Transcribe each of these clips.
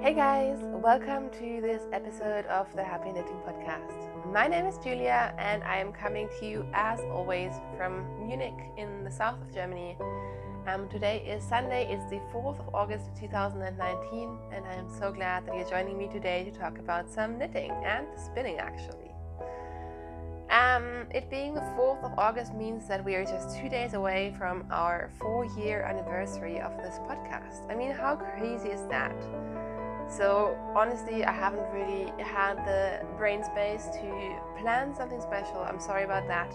Hey guys, welcome to this episode of the Happy Knitting Podcast. My name is Julia and I am coming to you as always from Munich in the south of Germany. Today is Sunday, it's the 4th of August 2019 and I am so glad that you're joining me today to talk about some knitting and spinning actually. It being the 4th of August means that we are just 2 days away from our 4-year anniversary of this podcast. I mean, how crazy is that? So honestly, I haven't really had the brain space to plan something special. I'm sorry about that.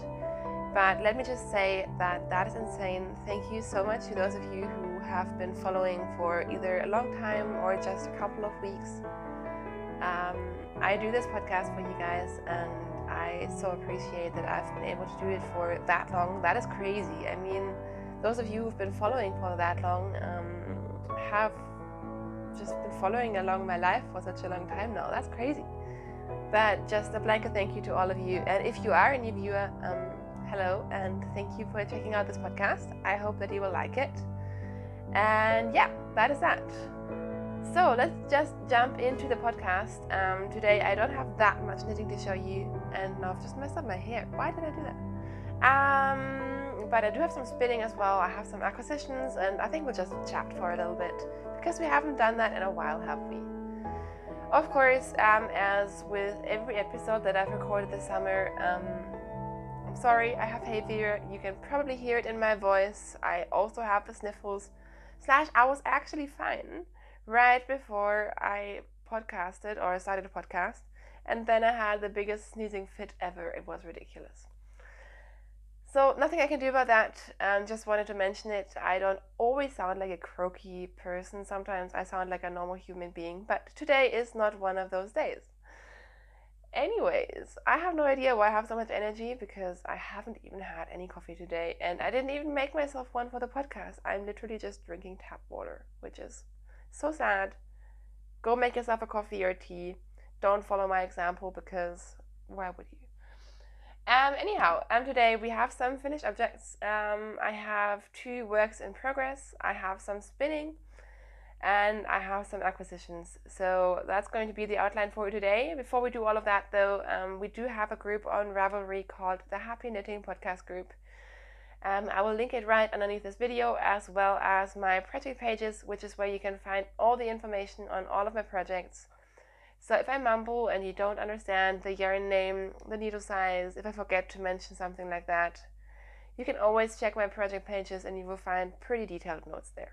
But let me just say that is insane. Thank you so much to those of you who have been following for either a long time or just a couple of weeks. I do this podcast for you guys and I so appreciate that I've been able to do it for that long. That is crazy. I mean, those of you who've been following for that long have just been following along my life for such a long time now. That's crazy. But just a blanket thank you to all of you. And if you are a new viewer, hello and thank you for checking out this podcast. I hope that you will like it. And yeah, that is that. So let's just jump into the podcast. Today I don't have that much knitting to show you, and now I've just messed up my hair. Why did I do that? But I do have some spinning as well. I have some acquisitions, and I think we'll just chat for a little bit because we haven't done that in a while, have we? Of course, as with every episode that I've recorded this summer, I'm sorry, I have hay fever. You can probably hear it in my voice. I also have the sniffles. I was actually fine right before I podcasted or started a podcast, and then I had the biggest sneezing fit ever. It was ridiculous. So nothing I can do about that. Just wanted to mention it. I don't always sound like a croaky person. Sometimes I sound like a normal human being, but today is not one of those days. Anyways, I have no idea why I have so much energy because I haven't even had any coffee today, and I didn't even make myself one for the podcast. I'm literally just drinking tap water, which is so sad. Go make yourself a coffee or tea. Don't follow my example because why would you? Anyhow, today we have some finished objects. I have 2 works in progress. I have some spinning and I have some acquisitions. So that's going to be the outline for today. Before we do all of that though, we do have a group on Ravelry called the Happy Knitting Podcast Group. I will link it right underneath this video, as well as my project pages, which is where you can find all the information on all of my projects. So if I mumble and you don't understand the yarn name, the needle size, if I forget to mention something like that, you can always check my project pages and you will find pretty detailed notes there.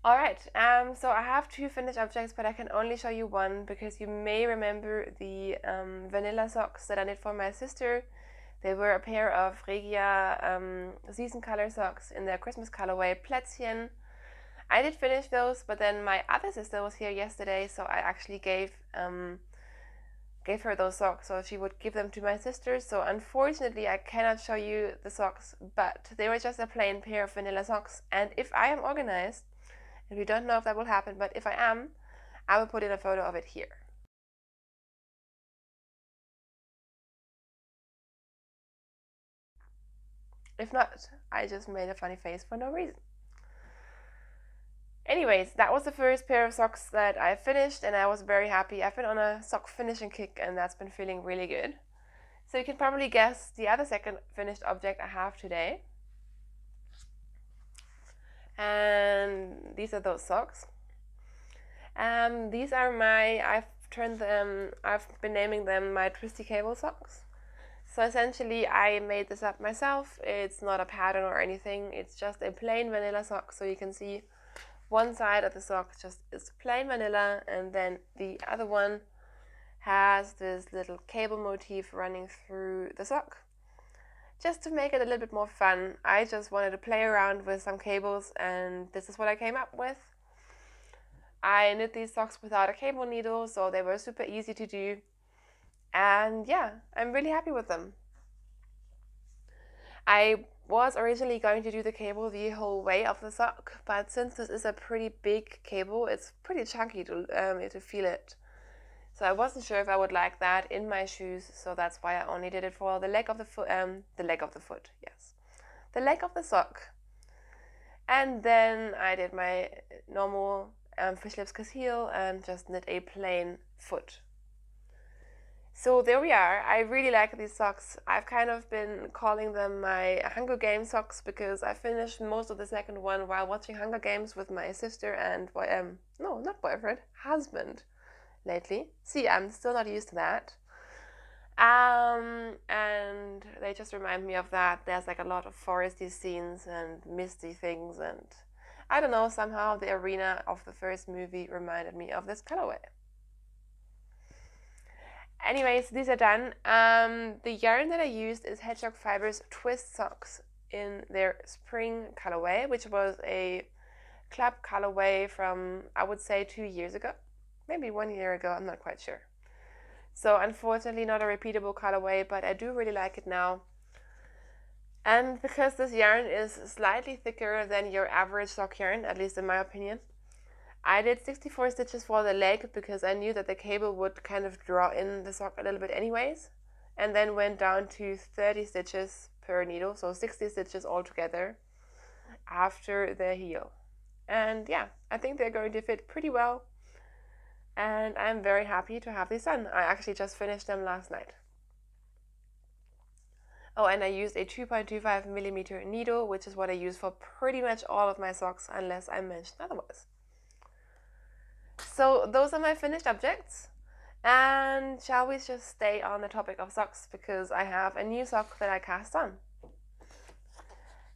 Alright, so I have 2 finished objects, but I can only show you one because you may remember the vanilla socks that I did for my sister. They were a pair of Regia season color socks in their Christmas colorway, Plätzchen. I did finish those, but then my other sister was here yesterday, so I actually gave her those socks so she would give them to my sister. So unfortunately I cannot show you the socks, but they were just a plain pair of vanilla socks. And if I am organized, and we don't know if that will happen, but if I am, I will put in a photo of it here. If not, I just made a funny face for no reason. Anyways, that was the first pair of socks that I finished and I was very happy. I've been on a sock finishing kick and that's been feeling really good. So you can probably guess the other second finished object I have today. And these are those socks. These are I've been naming them my Twisty cable socks. So essentially I made this up myself. It's not a pattern or anything. It's just a plain vanilla sock. So you can see one side of the sock just is plain vanilla and then the other one has this little cable motif running through the sock. Just to make it a little bit more fun, I just wanted to play around with some cables and this is what I came up with. I knit these socks without a cable needle, so they were super easy to do. And yeah, I'm really happy with them. I was originally going to do the cable the whole way of the sock, but since this is a pretty big cable, it's pretty chunky to feel it. So I wasn't sure if I would like that in my shoes, so that's why I only did it for the leg of the foot, the leg of the sock. And then I did my normal fish lips kiss heel, and just knit a plain foot. So there we are. I really like these socks. I've kind of been calling them my Hunger Games socks because I finished most of the second one while watching Hunger Games with my sister and no, not boyfriend, husband lately. See, I'm still not used to that. And they just remind me of that. There's like a lot of foresty scenes and misty things, and I don't know, somehow the arena of the first movie reminded me of this colorway. Anyways, these are done. The yarn that I used is Hedgehog Fibers Twist Socks in their spring colorway, which was a club colorway from, I would say, 2 years ago. Maybe 1 year ago, I'm not quite sure. So unfortunately not a repeatable colorway, but I do really like it now. And because this yarn is slightly thicker than your average sock yarn, at least in my opinion, I did 64 stitches for the leg because I knew that the cable would kind of draw in the sock a little bit anyways, and then went down to 30 stitches per needle, so 60 stitches altogether after the heel. And yeah, I think they're going to fit pretty well, and I'm very happy to have these done. I actually just finished them last night. Oh, and I used a 2.25 millimeter needle, which is what I use for pretty much all of my socks unless I mention otherwise. So those are my finished objects, and shall we just stay on the topic of socks because I have a new sock that I cast on.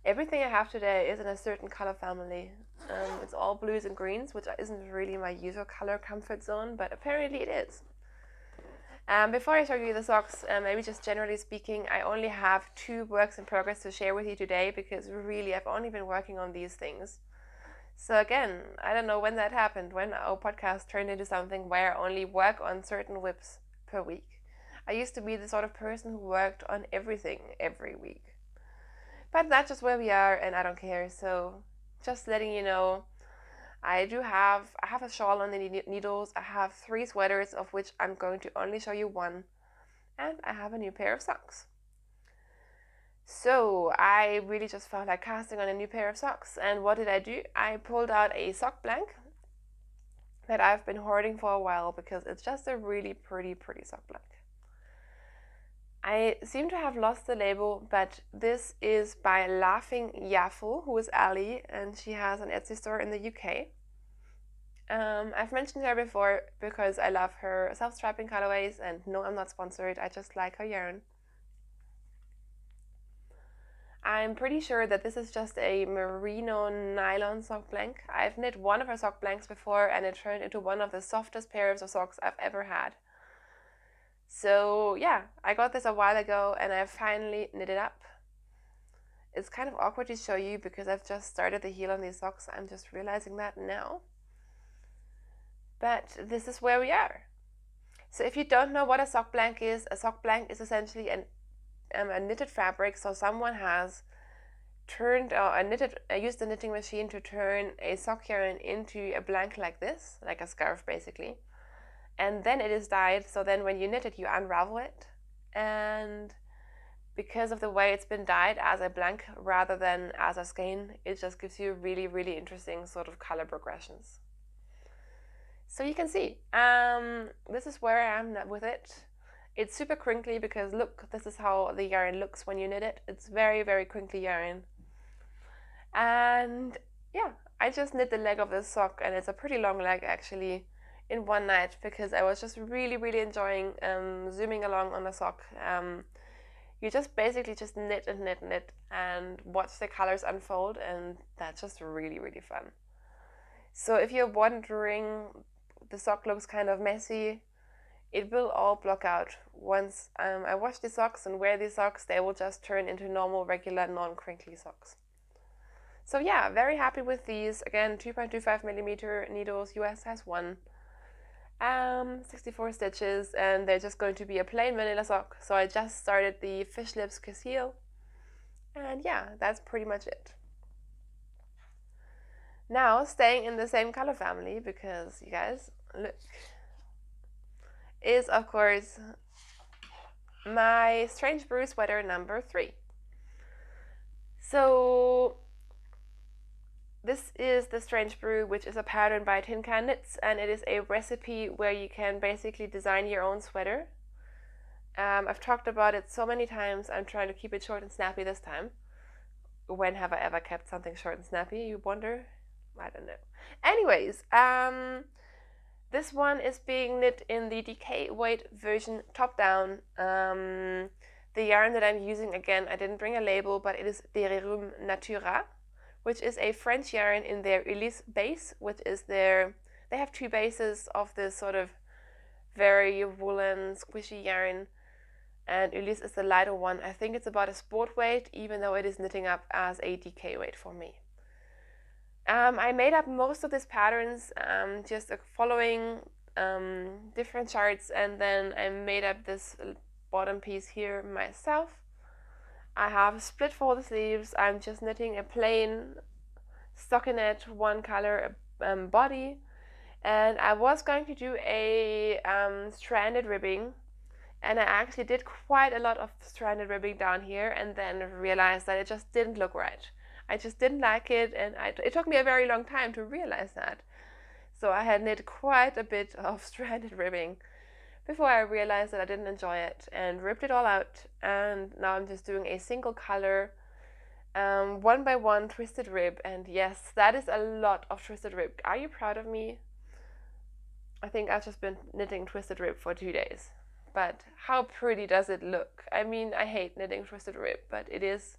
Everything I have today is in a certain color family. It's all blues and greens, which isn't really my usual color comfort zone, but apparently it is. Before I show you the socks, maybe just generally speaking, I only have 2 works in progress to share with you today because really I've only been working on these things. So again, I don't know when that happened, when our podcast turned into something where I only work on certain whips per week. I used to be the sort of person who worked on everything every week. But that's just where we are, and I don't care. So just letting you know, I have a shawl on the needles. I have 3 sweaters, of which I'm going to only show you 1. And I have a new pair of socks. So I really just felt like casting on a new pair of socks. And what did I do? I pulled out a sock blank that I've been hoarding for a while because it's just a really pretty sock blank. I seem to have lost the label, but this is by Laughing Yaffle, who is Ali, and she has an Etsy store in the UK. I've mentioned her before because I love her self-strapping colorways, and no, I'm not sponsored, I just like her yarn. I'm pretty sure that this is just a merino nylon sock blank. I've knit one of her sock blanks before, and it turned into one of the softest pairs of socks I've ever had. So yeah, I got this a while ago and I finally knit it up. It's kind of awkward to show you because I've just started the heel on these socks. I'm just realizing that now. But this is where we are. So if you don't know what a sock blank is essentially a knitted fabric. So someone has used a knitting machine to turn a sock yarn into a blank like this, like a scarf basically. And then it is dyed, so then when you knit it, you unravel it. And because of the way it's been dyed as a blank rather than as a skein, it just gives you really interesting sort of color progressions. So you can see, this is where I am with it. It's super crinkly because look, this is how the yarn looks when you knit it. It's very crinkly yarn. And yeah, I just knit the leg of this sock, and it's a pretty long leg actually, in one night because I was just really enjoying zooming along on the sock. You just basically just knit and watch the colors unfold, and that's just really fun. So if you're wondering, the sock looks kind of messy, it will all block out. Once I wash the socks and wear these socks, they will just turn into normal, regular, non-crinkly socks. So yeah, very happy with these. Again, 2.25 millimeter needles, US size 1. 64 stitches, and they're just going to be a plain vanilla sock. So I just started the fish lips kiss heel, and yeah, that's pretty much it. Now staying in the same color family, because you guys look, is of course my Strange Brew sweater number 3. So this This is the Strange Brew, which is a pattern by Tin Can Knits, and it is a recipe where you can basically design your own sweater. I've talked about it so many times. I'm trying to keep it short and snappy this time. When have I ever kept something short and snappy, you wonder? I don't know. Anyways, this one is being knit in the DK weight version top down. The yarn that I'm using, again, I didn't bring a label, but it is Dererum Natura, which is a French yarn in their Ulysse base, which is they have two bases of this sort of very woolen, squishy yarn, and Ulysse is the lighter one. I think it's about a sport weight, even though it is knitting up as a DK weight for me. I made up most of these patterns just following different charts, and then I made up this bottom piece here myself. I have split for the sleeves. I'm just knitting a plain stockinette one color body, and I was going to do a stranded ribbing, and I actually did quite a lot of stranded ribbing down here, and then realized that it just didn't look right. I just didn't like it, and it took me a very long time to realize that. So I had knit quite a bit of stranded ribbing before I realized that I didn't enjoy it, and ripped it all out. And now I'm just doing a single color, 1 by 1 twisted rib. And yes, that is a lot of twisted rib. Are you proud of me? I think I've just been knitting twisted rib for 2 days. But how pretty does it look? I mean, I hate knitting twisted rib, but it is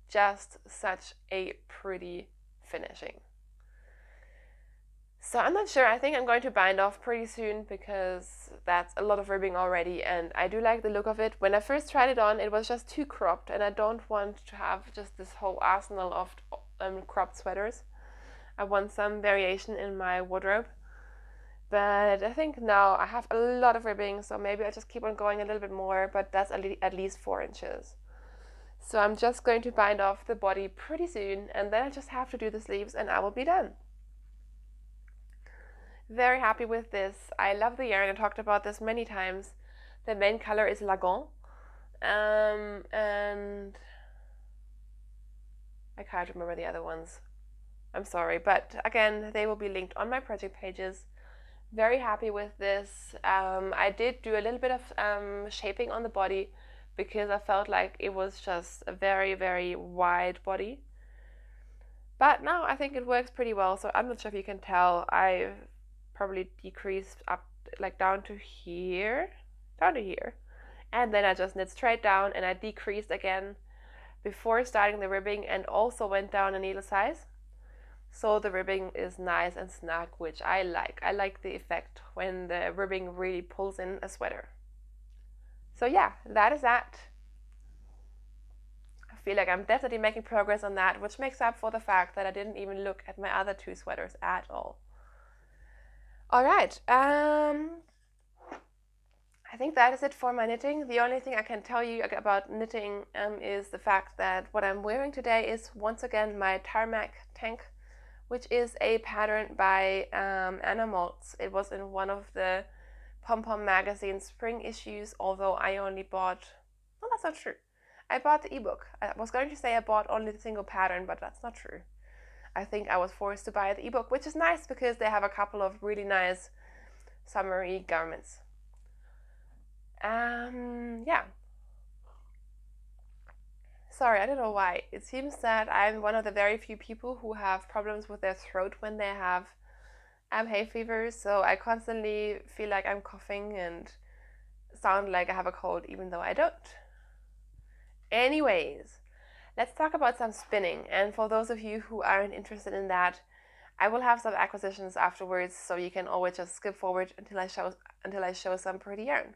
just such a pretty finishing. So I'm not sure. I think I'm going to bind off pretty soon, because that's a lot of ribbing already, and I do like the look of it. When I first tried it on, it was just too cropped, and I don't want to have just this whole arsenal of cropped sweaters. I want some variation in my wardrobe. But I think now I have a lot of ribbing, so maybe I just keep on going a little bit more, but that's at least 4 inches. So I'm just going to bind off the body pretty soon, and then I just have to do the sleeves and I will be done. Very happy with this. I love the yarn. I talked about this many times. The main color is Lagon, and I can't remember the other ones. I'm sorry, but again, they will be linked on my project pages. Very happy with this. I did do a little bit of shaping on the body, because I felt like it was just a very, very wide body. But now I think it works pretty well, so I'm not sure if you can tell. I've probably decreased up like down to here, and then I just knit straight down, and I decreased again before starting the ribbing, and also went down a needle size. So the ribbing is nice and snug, which I like. I like the effect when the ribbing really pulls in a sweater. So yeah, that is that. I feel like I'm definitely making progress on that, which makes up for the fact that I didn't even look at my other 2 sweaters at all. Alright, I think that is it for my knitting. The only thing I can tell you about knitting is the fact that what I'm wearing today is once again my Tarmac tank, which is a pattern by Anna Moltz. It was in one of the Pom Pom magazine spring issues, although I only bought, well, that's not true. I bought the ebook. I was going to say I bought only the single pattern, but that's not true. I think I was forced to buy the ebook, which is nice because they have a couple of really nice summery garments. Yeah. Sorry, I don't know why. It seems that I'm one of the very few people who have problems with their throat when they have hay fever, so I constantly feel like I'm coughing and sound like I have a cold, even though I don't. Anyways, let's talk about some spinning, and for those of you who aren't interested in that, I will have some acquisitions afterwards, so you can always just skip forward until I show some pretty yarn.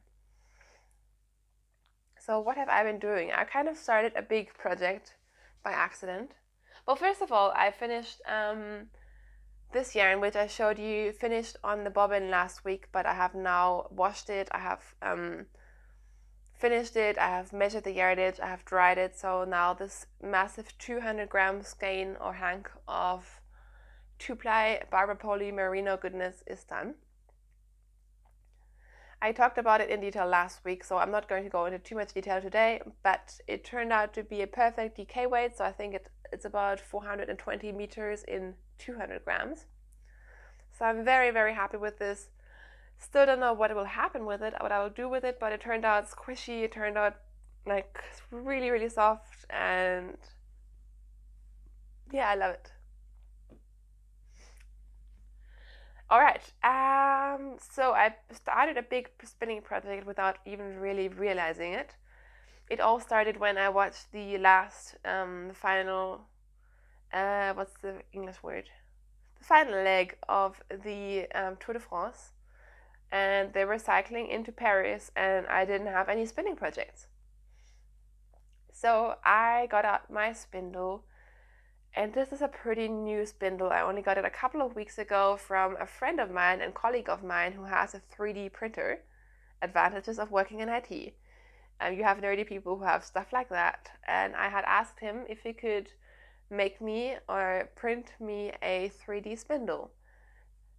So what have I been doing? I kind of started a big project by accident. Well, first of all, I finished this yarn, which I showed you, finished on the bobbin last week, but I have now washed it. I have finished it. I have measured the yardage. I have dried it. So now this massive 200 gram skein or hank of 2-ply Barber Poly merino goodness is done. I talked about it in detail last week, so I'm not going to go into too much detail today, but it turned out to be a perfect decay weight, so I think it's about 420 meters in 200 grams. So I'm very, very happy with this. Still don't know what will happen with it, what I will do with it, but it turned out squishy, it turned out like really, really soft, and yeah, I love it. All right, so I started a big spinning project without even really realizing it. It all started when I watched the last, final, what's the English word? The final leg of the Tour de France, and they were cycling into Paris, and I didn't have any spinning projects. So I got out my spindle, and this is a pretty new spindle. I only got it a couple of weeks ago from a friend of mine and colleague of mine who has a 3D printer. Advantages of working in IT. You have nerdy people who have stuff like that. And I had asked him if he could make me or print me a 3D spindle.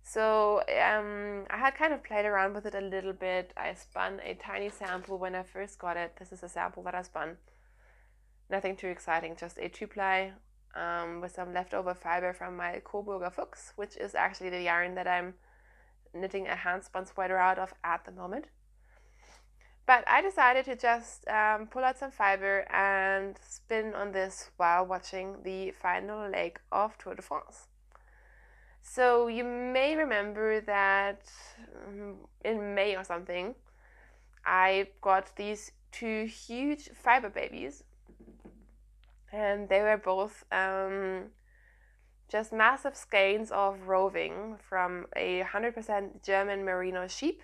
So I had kind of played around with it a little bit. I spun a tiny sample when I first got it. This is a sample that I spun. Nothing too exciting, just a 2-ply with some leftover fiber from my Coburger Fuchs, which is actually the yarn that I'm knitting a hand-spun sweater out of at the moment. But I decided to just pull out some fiber and spin on this while watching the final leg of Tour de France. So you may remember that in May or something, I got these 2 huge fiber babies, and they were both just massive skeins of roving from a 100% German merino sheep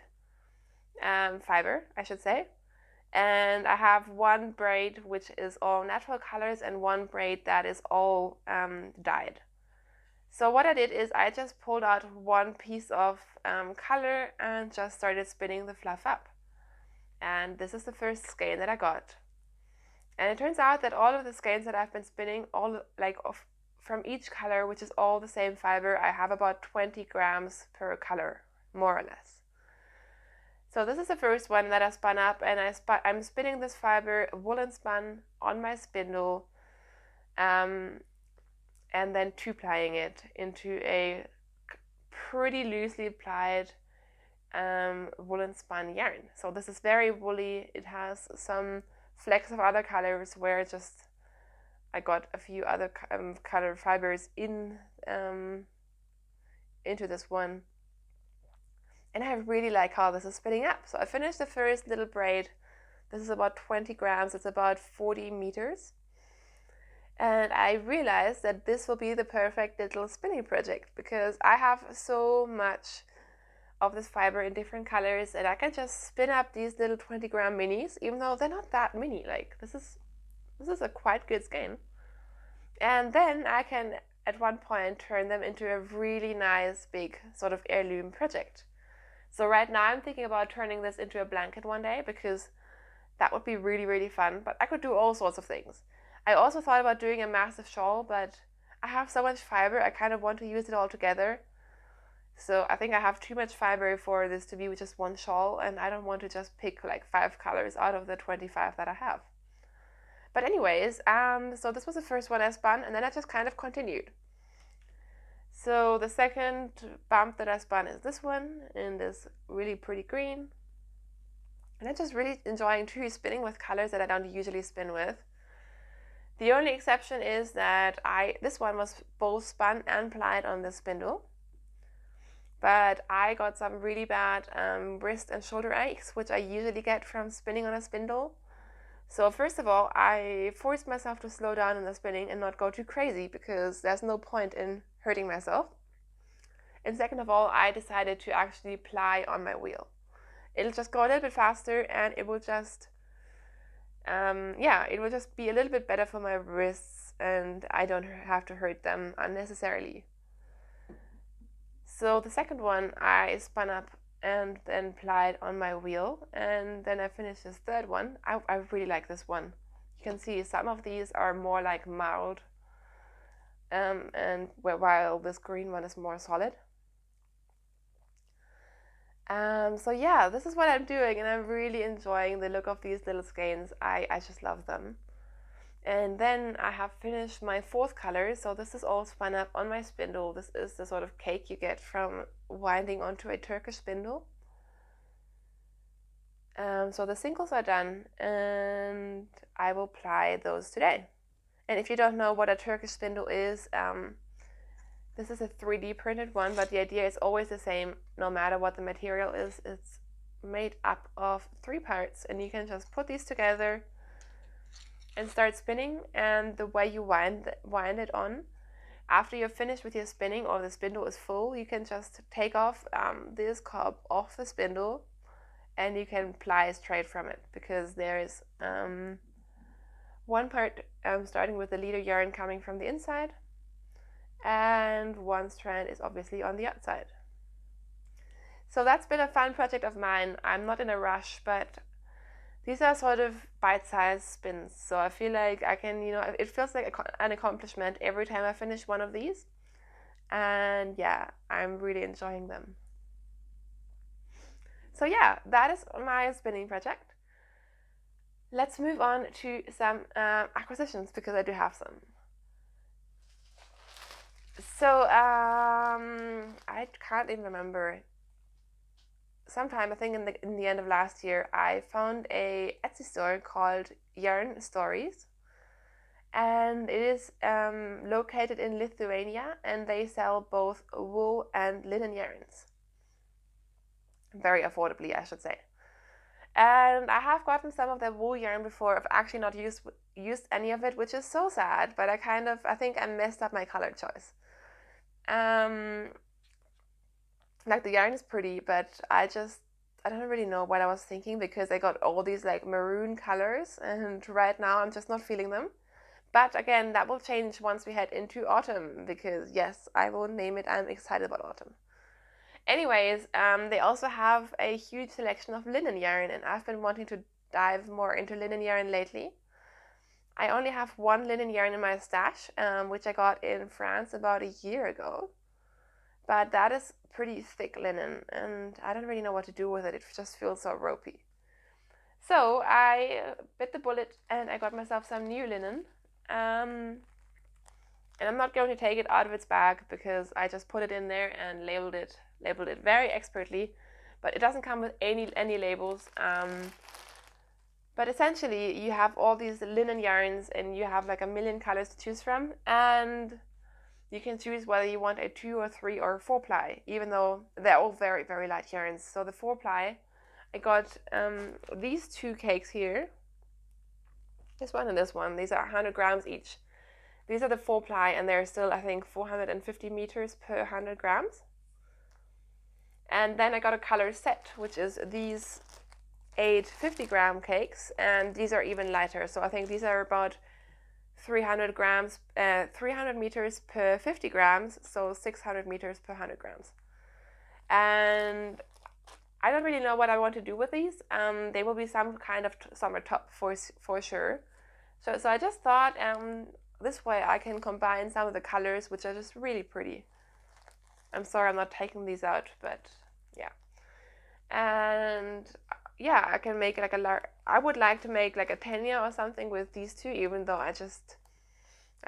fiber, I should say. And I have one braid which is all natural colors and one braid that is all dyed. So what I did is I just pulled out one piece of color and just started spinning the fluff up. And this is the first skein that I got. And it turns out that all of the skeins that I've been spinning, all like from each color, which is all the same fiber, I have about 20 grams per color, more or less. So this is the first one that I spun up, and I'm spinning this fiber woolen spun on my spindle, and then 2-plying it into a pretty loosely applied woolen spun yarn. So this is very woolly. It has some flecks of other colors where I got a few other color fibers into this one. And I really like how this is spinning up. So I finished the first little braid. This is about 20 grams. It's about 40 meters. And I realized that this will be the perfect little spinning project because I have so much of this fiber in different colors, and I can just spin up these little 20-gram minis, even though they're not that mini. Like this is a quite good skein. And then I can at one point turn them into a really nice big sort of heirloom project. So right now I'm thinking about turning this into a blanket one day because that would be really, really fun. But I could do all sorts of things. I also thought about doing a massive shawl, but I have so much fiber, I kind of want to use it all together. So I think I have too much fiber for this to be just one shawl, and I don't want to just pick like 5 colors out of the 25 that I have. But anyways, so this was the first one I spun, and then I just kind of continued. So the second bump that I spun is this one in this really pretty green. And I'm just really enjoying spinning with colors that I don't usually spin with. The only exception is that this one was both spun and plied on the spindle. But I got some really bad wrist and shoulder aches, which I usually get from spinning on a spindle. So first of all, I forced myself to slow down in the spinning and not go too crazy because there's no point in hurting myself. And second of all, I decided to actually ply on my wheel. It'll just go a little bit faster, and it will just, it will just be a little bit better for my wrists, and I don't have to hurt them unnecessarily. So the second one I spun up and then plied on my wheel, and then I finished this third one. I really like this one. You can see some of these are more like mild, and while this green one is more solid. So yeah, this is what I'm doing, and I'm really enjoying the look of these little skeins. I just love them. And then I have finished my fourth color, so this is all spun up on my spindle. This is the sort of cake you get from winding onto a Turkish spindle. So the singles are done, and I will ply those today. And if you don't know what a Turkish spindle is, this is a 3D printed one, but the idea is always the same no matter what the material is. It's made up of 3 parts, and you can just put these together and start spinning. And the way you wind it on, after you're finished with your spinning or the spindle is full, you can just take off this cob off the spindle, and you can ply straight from it, because there is one part starting with the leader yarn coming from the inside, and one strand is obviously on the outside. So that's been a fun project of mine. I'm not in a rush, but these are sort of bite-sized spins, so I feel like I can, it feels like an accomplishment every time I finish one of these. And yeah, I'm really enjoying them. So yeah, that is my spinning project. Let's move on to some acquisitions, because I do have some. So I can't even remember. Sometime, I think in the end of last year, I found a Etsy store called Yarn Stories, and it is located in Lithuania, and they sell both wool and linen yarns. Very affordably, I should say. And I have gotten some of their wool yarn before. I've actually not used any of it, which is so sad, but I think I messed up my color choice. Like, the yarn is pretty, but I don't really know what I was thinking, because I got all these like maroon colors, and right now I'm just not feeling them. But again, that will change once we head into autumn, because yes, I will name it, I'm excited about autumn. Anyways, they also have a huge selection of linen yarn, and I've been wanting to dive more into linen yarn lately. I only have one linen yarn in my stash, which I got in France about a year ago. But that is pretty thick linen, and I don't really know what to do with it. It just feels so ropey. So I bit the bullet, and I got myself some new linen. And I'm not going to take it out of its bag, because I just put it in there and labeled it very expertly. But it doesn't come with any labels. But essentially, you have all these linen yarns, and you have like a million colors to choose from, and you can choose whether you want a 2 or 3 or 4 ply, even though they're all very, very light yarns. So the 4 ply, I got these 2 cakes here. This one and this one. These are 100 grams each. These are the 4 ply, and they're still, I think, 450 meters per 100 grams. And then I got a color set, which is these 8 50-gram cakes, and these are even lighter. So I think these are about 300 grams, 300 meters per 50 grams, so 600 meters per 100 grams. And I don't really know what I want to do with these. They will be some kind of summer top for sure. So I just thought this way I can combine some of the colors, which are just really pretty. I'm sorry I'm not taking these out, but yeah. And yeah, I can make like I would like to make like a Tenya or something with these 2, even though I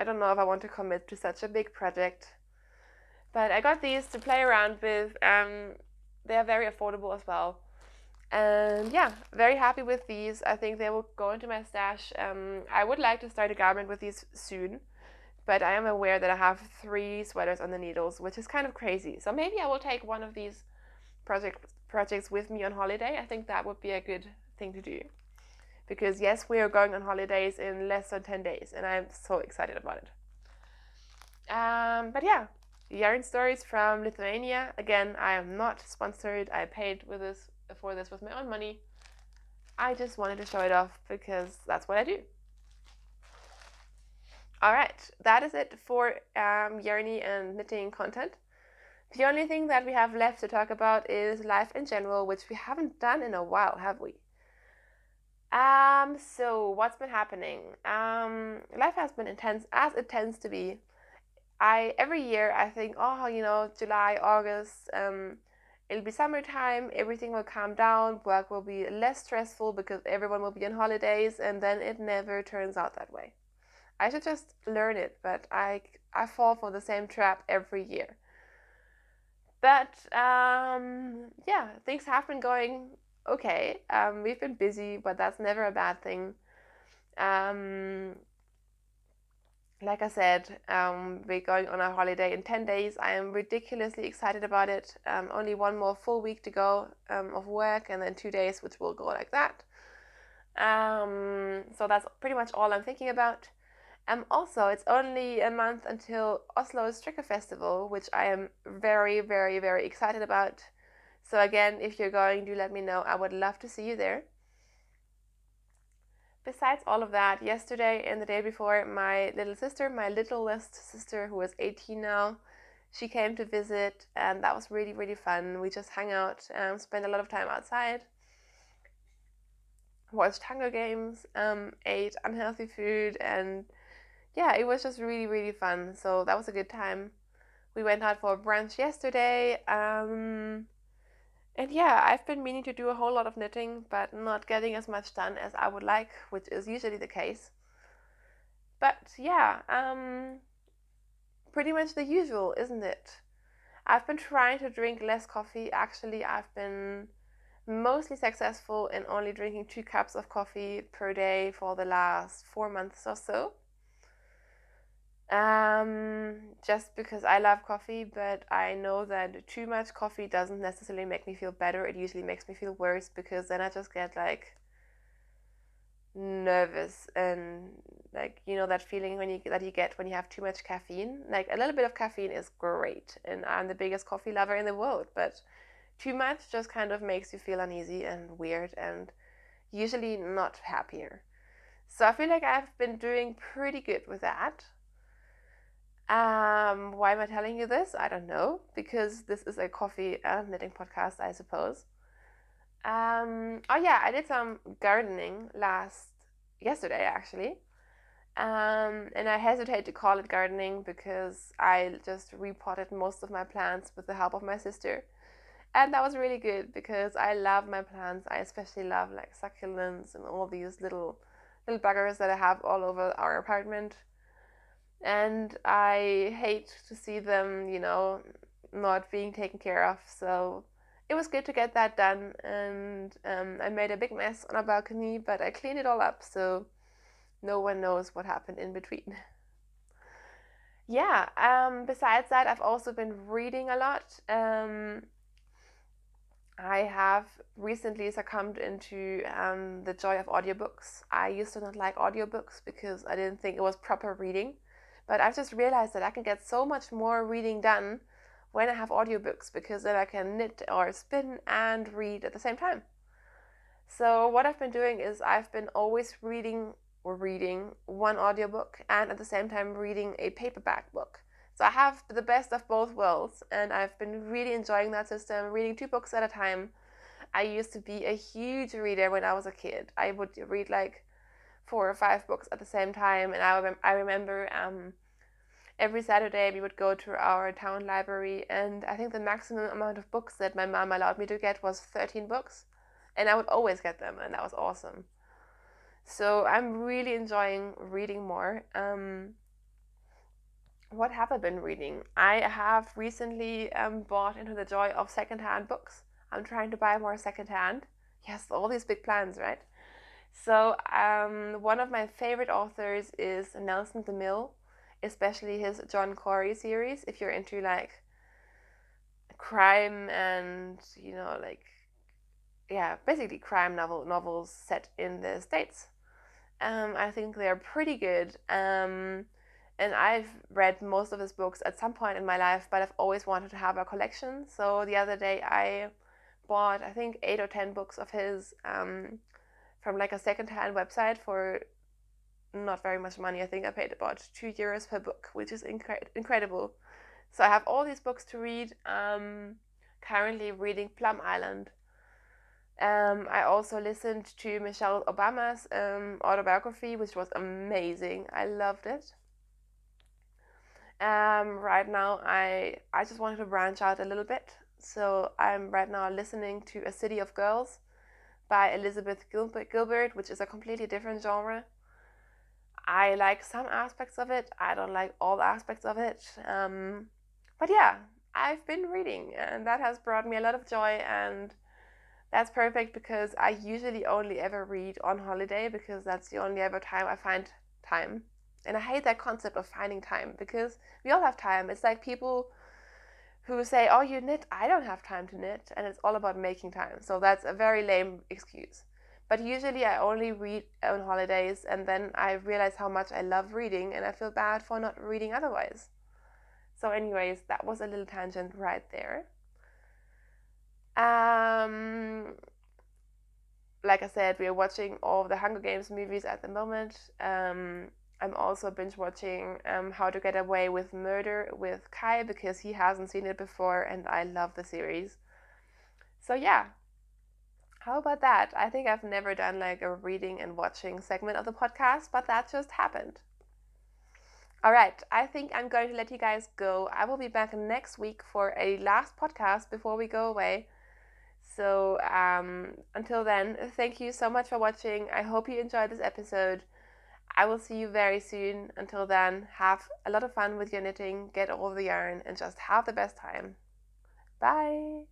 don't know if I want to commit to such a big project. But I got these to play around with. They are very affordable as well. And yeah, very happy with these. I think they will go into my stash. I would like to start a garment with these soon, but I am aware that I have 3 sweaters on the needles, which is kind of crazy. So maybe I will take one of these projects with me on holiday. I think that would be a good thing to do, because yes, we are going on holidays in less than 10 days, and I'm so excited about it. But yeah, Yarn Stories from Lithuania. Again, I am not sponsored. I paid for this with my own money. I just wanted to show it off, because that's what I do. Alright, that is it for yarny and knitting content. The only thing that we have left to talk about is life in general, which we haven't done in a while, have we? So what's been happening? Life has been intense, as it tends to be. Every year I think, oh, July, August, It'll be summertime, everything will calm down, work will be less stressful because everyone will be on holidays, and then it never turns out that way. I should just learn it, but I fall for the same trap every year. But yeah, things have been going okay. We've been busy, but that's never a bad thing. Like I said, we're going on a holiday in 10 days. I am ridiculously excited about it. Only one more full week to go of work, and then 2 days, which will go like that. So that's pretty much all I'm thinking about. Also, it's only a month until Oslo's Stricker Festival, which I am very, very, very excited about. So again, if you're going, do let me know. I would love to see you there. Besides all of that, yesterday and the day before, my littlest sister, who is 18 now, she came to visit, and that was really, really fun. We just hung out, spent a lot of time outside, watched Hunger Games, ate unhealthy food, and yeah, it was just really, really fun. So that was a good time. We went out for brunch yesterday. And yeah, I've been meaning to do a whole lot of knitting, but not getting as much done as I would like, which is usually the case. But yeah, pretty much the usual, isn't it? I've been trying to drink less coffee. Actually, I've been mostly successful in only drinking 2 cups of coffee per day for the last 4 months or so. Just because I love coffee, but I know that too much coffee doesn't necessarily make me feel better. It usually makes me feel worse, because then I just get like nervous, and like, you know, that feeling that you get when you have too much caffeine. Like, a little bit of caffeine is great, and I'm the biggest coffee lover in the world, but too much just kind of makes you feel uneasy and weird, and usually not happier. So I feel like I've been doing pretty good with that. Why am I telling you this? I don't know, because this is a coffee knitting podcast, I suppose. Oh yeah, I did some gardening yesterday actually. And I hesitate to call it gardening because I just repotted most of my plants with the help of my sister. And that was really good because I love my plants. I especially love like succulents and all these little buggers that I have all over our apartment. And I hate to see them, not being taken care of. So it was good to get that done. And I made a big mess on our balcony, but I cleaned it all up, so no one knows what happened in between. Yeah, besides that, I've also been reading a lot. I have recently succumbed into the joy of audiobooks. I used to not like audiobooks because I didn't think it was proper reading. But I've just realized that I can get so much more reading done when I have audiobooks, because then I can knit or spin and read at the same time. So what I've been doing is I've been always reading one audiobook and at the same time reading a paperback book. So I have the best of both worlds, and I've been really enjoying that system, reading 2 books at a time. I used to be a huge reader when I was a kid. I would read like 4 or 5 books at the same time, and I remember every Saturday we would go to our town library, and I think the maximum amount of books that my mom allowed me to get was 13 books, and I would always get them, and that was awesome. So I'm really enjoying reading more. What have I been reading? I have recently bought into the joy of secondhand books. I'm trying to buy more secondhand. Yes, all these big plans, right? So one of my favorite authors is Nelson Demille, especially his John Corey series. If you're into like crime and basically crime novels set in the States, I think they're pretty good. And I've read most of his books at some point in my life, but I've always wanted to have a collection. So the other day I bought, I think, 8 or 10 books of his from like a secondhand website for not very much money. I think I paid about €2 per book, which is incredible. So I have all these books to read. Currently reading Plum Island. I also listened to Michelle Obama's autobiography, which was amazing. I loved it. Right now I just wanted to branch out a little bit. So I'm right now listening to A City of Girls by Elizabeth Gilbert, which is a completely different genre. I like some aspects of it. I don't like all aspects of it. But yeah, I've been reading, and that has brought me a lot of joy, and that's perfect because I usually only ever read on holiday because that's the only ever time I find time. And I hate that concept of finding time because we all have time. It's like people who say, oh, you knit, I don't have time to knit, and it's all about making time. So that's a very lame excuse. But usually I only read on holidays, and then I realize how much I love reading, and I feel bad for not reading otherwise. So anyways, that was a little tangent right there. Like I said, we are watching all of the Hunger Games movies at the moment. I'm also binge watching How to Get Away with Murder with Kai because he hasn't seen it before and I love the series. So yeah, how about that? I think I've never done like a reading and watching segment of the podcast, but that just happened. All right, I think I'm going to let you guys go. I will be back next week for a last podcast before we go away. So until then, thank you so much for watching. I hope you enjoyed this episode. I will see you very soon. Until then, have a lot of fun with your knitting, get all the yarn, and just have the best time. Bye!